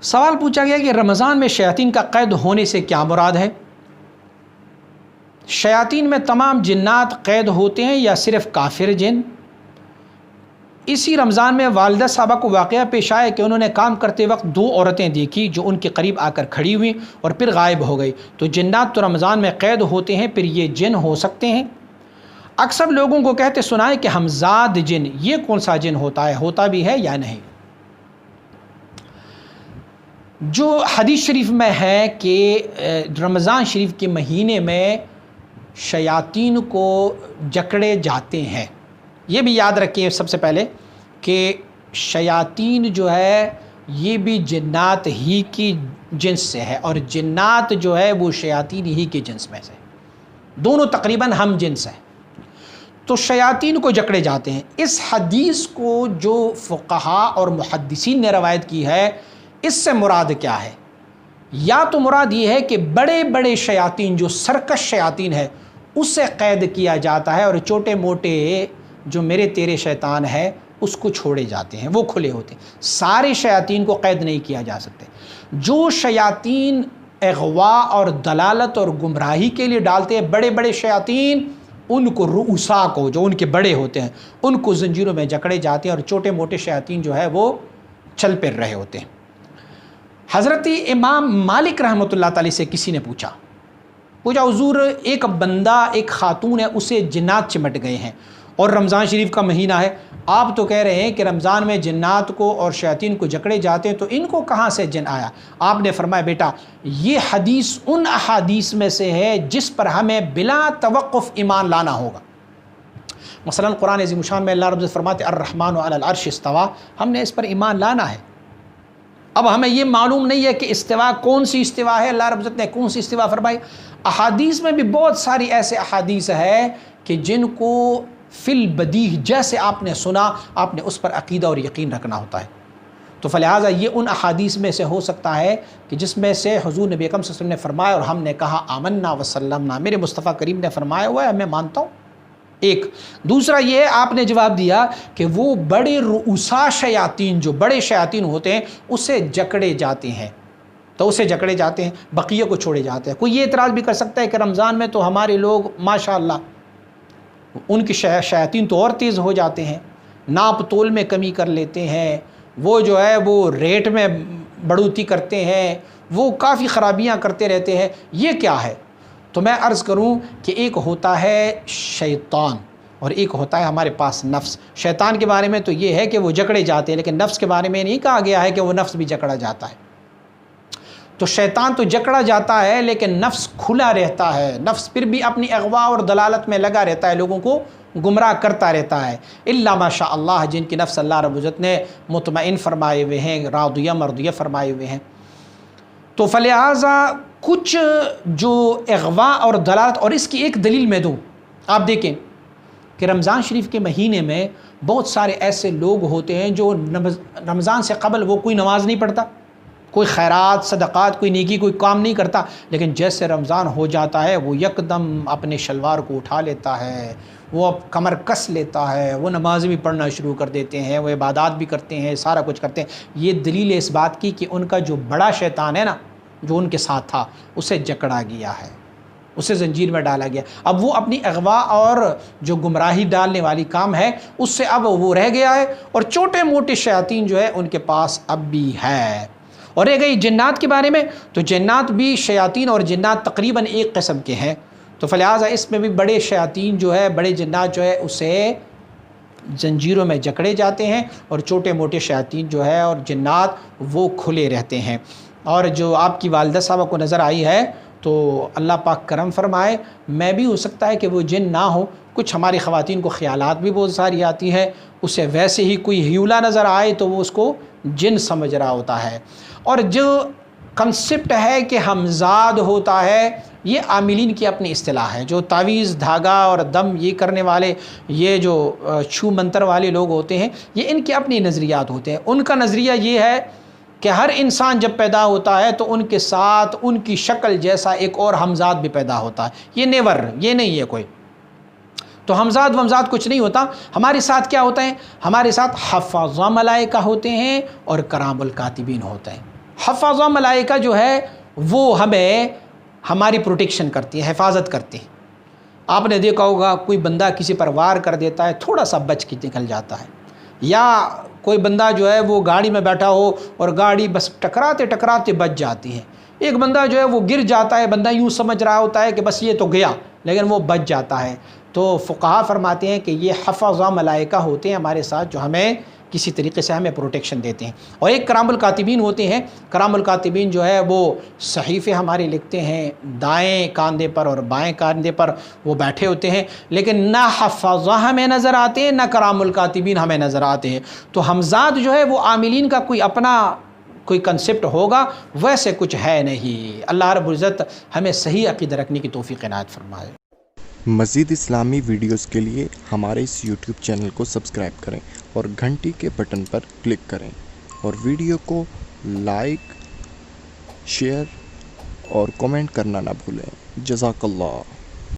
سوال پوچھا گیا کہ رمضان میں شیاطین کا قید ہونے سے کیا مراد ہے؟ شیاطین میں تمام جنات قید ہوتے ہیں یا صرف کافر جن؟ اسی رمضان میں والدہ صاحبہ کو واقعہ پیش آیا کہ انہوں نے کام کرتے وقت دو عورتیں دیکھی جو ان کے قریب آ کر کھڑی ہوئیں اور پھر غائب ہو گئی، تو جنات تو رمضان میں قید ہوتے ہیں، پھر یہ جن ہو سکتے ہیں؟ اکثر لوگوں کو کہتے سنائے کہ ہمزاد جن، یہ کون سا جن ہوتا ہے، ہوتا بھی ہے یا نہیں؟ جو حدیث شریف میں ہے کہ رمضان شریف کے مہینے میں شیاطین کو جکڑے جاتے ہیں، یہ بھی یاد رکھیں سب سے پہلے کہ شیاطین جو ہے یہ بھی جنات ہی کی جنس سے ہے، اور جنات جو ہے وہ شیاطین ہی کے جنس میں سے، دونوں تقریباً ہم جنس ہیں، تو شیاطین کو جکڑے جاتے ہیں۔ اس حدیث کو جو فقہاء اور محدثین نے روایت کی ہے، اس سے مراد کیا ہے؟ یا تو مراد یہ ہے کہ بڑے بڑے شیاطین جو سرکش شیاطین ہے اس سے قید کیا جاتا ہے، اور چھوٹے موٹے جو میرے تیرے شیطان ہے اس کو چھوڑے جاتے ہیں، وہ کھلے ہوتے ہیں۔ سارے شیاطین کو قید نہیں کیا جا سکتے۔ جو شیاطین اغوا اور دلالت اور گمراہی کے لیے ڈالتے ہیں، بڑے بڑے شیاطین، ان کو رؤسا کو، جو ان کے بڑے ہوتے ہیں، ان کو زنجیروں میں جکڑے جاتے ہیں، اور چھوٹے موٹے شیاطین جو ہے وہ چل پھر رہے ہوتے ہیں۔ حضرت امام مالک رحمۃ اللہ تعالی سے کسی نے پوچھا حضور ایک بندہ، ایک خاتون ہے، اسے جنات چمٹ گئے ہیں اور رمضان شریف کا مہینہ ہے، آپ تو کہہ رہے ہیں کہ رمضان میں جنات کو اور شیاطین کو جکڑے جاتے ہیں، تو ان کو کہاں سے جن آیا؟ آپ نے فرمایا بیٹا یہ حدیث ان احادیث میں سے ہے جس پر ہمیں بلا توقف ایمان لانا ہوگا۔ مثلا قرآن عظیم الشان میں اللہ رب العزت فرماتے الرحمن علی العرش استویٰ، ہم نے اس پر ایمان لانا ہے۔ اب ہمیں یہ معلوم نہیں ہے کہ استوا کون سی استوا ہے، اللہ رب العزت نے کون سی استوا فرمائی۔ احادیث میں بھی بہت ساری ایسے احادیث ہے کہ جن کو فی البدیہہ جیسے آپ نے سنا، آپ نے اس پر عقیدہ اور یقین رکھنا ہوتا ہے۔ تو فلہٰذا یہ ان احادیث میں سے ہو سکتا ہے کہ جس میں سے حضور نبی اکرم صلی اللہ علیہ وسلم نے فرمایا اور ہم نے کہا آمنا وسلمنا، میرے مصطفیٰ کریم نے فرمایا ہوا ہے، میں مانتا ہوں۔ ایک دوسرا یہ آپ نے جواب دیا کہ وہ بڑے رؤسا شیاطین، جو بڑے شیاطین ہوتے ہیں، اسے جکڑے جاتے ہیں، تو اسے جکڑے جاتے ہیں، بقیہ کو چھوڑے جاتے ہیں۔ کوئی یہ اعتراض بھی کر سکتا ہے کہ رمضان میں تو ہمارے لوگ ماشاءاللہ ان کی شیاطین تو اور تیز ہو جاتے ہیں، ناپ تول میں کمی کر لیتے ہیں، وہ جو ہے وہ ریٹ میں بڑھوتی کرتے ہیں، وہ کافی خرابیاں کرتے رہتے ہیں، یہ کیا ہے؟ تو میں عرض کروں کہ ایک ہوتا ہے شیطان اور ایک ہوتا ہے ہمارے پاس نفس۔ شیطان کے بارے میں تو یہ ہے کہ وہ جکڑے جاتے ہیں، لیکن نفس کے بارے میں نہیں کہا گیا ہے کہ وہ نفس بھی جکڑا جاتا ہے۔ تو شیطان تو جکڑا جاتا ہے لیکن نفس کھلا رہتا ہے، نفس پھر بھی اپنی اغوا اور دلالت میں لگا رہتا ہے، لوگوں کو گمراہ کرتا رہتا ہے، الا ماشاء اللہ، جن کی نفس اللہ رب العزت نے مطمئن فرمائے ہوئے ہیں، راضیہ مرضیہ فرمائے ہوئے ہیں۔ تو فلہٰذا کچھ جو اغوا اور دلالت، اور اس کی ایک دلیل میں دوں، آپ دیکھیں کہ رمضان شریف کے مہینے میں بہت سارے ایسے لوگ ہوتے ہیں جو رمضان سے قبل وہ کوئی نماز نہیں پڑھتا، کوئی خیرات صدقات، کوئی نیکی، کوئی کام نہیں کرتا، لیکن جیسے رمضان ہو جاتا ہے وہ یکدم اپنے شلوار کو اٹھا لیتا ہے، وہ کمر کس لیتا ہے، وہ نماز بھی پڑھنا شروع کر دیتے ہیں، وہ عبادات بھی کرتے ہیں، سارا کچھ کرتے ہیں۔ یہ دلیل ہے اس بات کی کہ ان کا جو بڑا شیطان ہے نا، جو ان کے ساتھ تھا، اسے جکڑا گیا ہے، اسے زنجیر میں ڈالا گیا۔ اب وہ اپنی اغوا اور جو گمراہی ڈالنے والی کام ہے اس سے اب وہ رہ گیا ہے، اور چھوٹے موٹے شیاطین جو ہے ان کے پاس اب بھی ہے۔ اور رہ گئی جنات کے بارے میں، تو جنات بھی شیاطین اور جنات تقریباً ایک قسم کے ہیں، تو فلہٰذا اس میں بھی بڑے شیاطین جو ہے، بڑے جنات جو ہے اسے زنجیروں میں جکڑے جاتے ہیں، اور چھوٹے موٹے شیاطین جو ہے اور جنات وہ کھلے رہتے ہیں۔ اور جو آپ کی والدہ صاحبہ کو نظر آئی ہے تو اللہ پاک کرم فرمائے، میں بھی ہو سکتا ہے کہ وہ جن نہ ہو، کچھ ہماری خواتین کو خیالات بھی بہت ساری آتی ہے، اسے ویسے ہی کوئی ہیولا نظر آئے تو وہ اس کو جن سمجھ رہا ہوتا ہے۔ اور جو کنسپٹ ہے کہ ہمزاد ہوتا ہے، یہ عاملین کی اپنی اصطلاح ہے، جو تعویذ دھاگا اور دم یہ کرنے والے، یہ جو چھو منتر والے لوگ ہوتے ہیں، یہ ان کے اپنی نظریات ہوتے ہیں۔ ان کا نظریہ یہ ہے کہ ہر انسان جب پیدا ہوتا ہے تو ان کے ساتھ ان کی شکل جیسا ایک اور ہمزاد بھی پیدا ہوتا ہے، یہ نیور، یہ نہیں ہے کوئی، تو ہمزاد ومزاد کچھ نہیں ہوتا۔ ہمارے ساتھ کیا ہوتا ہے؟ ہمارے ساتھ حفاظہ ملائکہ ہوتے ہیں اور کرام الکاتبین ہوتے ہیں۔ حفاظہ ملائکہ جو ہے وہ ہمیں ہماری پروٹیکشن کرتی ہے، حفاظت کرتی ہے۔ آپ نے دیکھا ہوگا کوئی بندہ کسی پر وار کر دیتا ہے، تھوڑا سا بچ کے نکل جاتا ہے، یا کوئی بندہ جو ہے وہ گاڑی میں بیٹھا ہو اور گاڑی بس ٹکراتے ٹکراتے بچ جاتی ہے، ایک بندہ جو ہے وہ گر جاتا ہے، بندہ یوں سمجھ رہا ہوتا ہے کہ بس یہ تو گیا، لیکن وہ بچ جاتا ہے۔ تو فقہا فرماتے ہیں کہ یہ حفظہ ملائکہ ہوتے ہیں ہمارے ساتھ، جو ہمیں کسی طریقے سے ہمیں پروٹیکشن دیتے ہیں۔ اور ایک کرام الکاتبین ہوتے ہیں، کرام الکاتبین جو ہے وہ صحیفے ہمارے لکھتے ہیں، دائیں کاندھے پر اور بائیں کاندھے پر وہ بیٹھے ہوتے ہیں، لیکن نہ حفظہ ہمیں نظر آتے ہیں نہ کرام الکاتبین ہمیں نظر آتے ہیں۔ تو ہمزاد جو ہے وہ عاملین کا کوئی اپنا کوئی کنسپٹ ہوگا، ویسے کچھ ہے نہیں۔ اللہ رب العزت ہمیں صحیح عقیدہ رکھنے کی توفیق عنایت فرمائے۔ مزید اسلامی ویڈیوز کے لیے ہمارے اس یوٹیوب چینل کو سبسکرائب کریں اور گھنٹی کے بٹن پر کلک کریں، اور ویڈیو کو لائک، شیئر اور کمنٹ کرنا نہ بھولیں۔ جزاک اللہ۔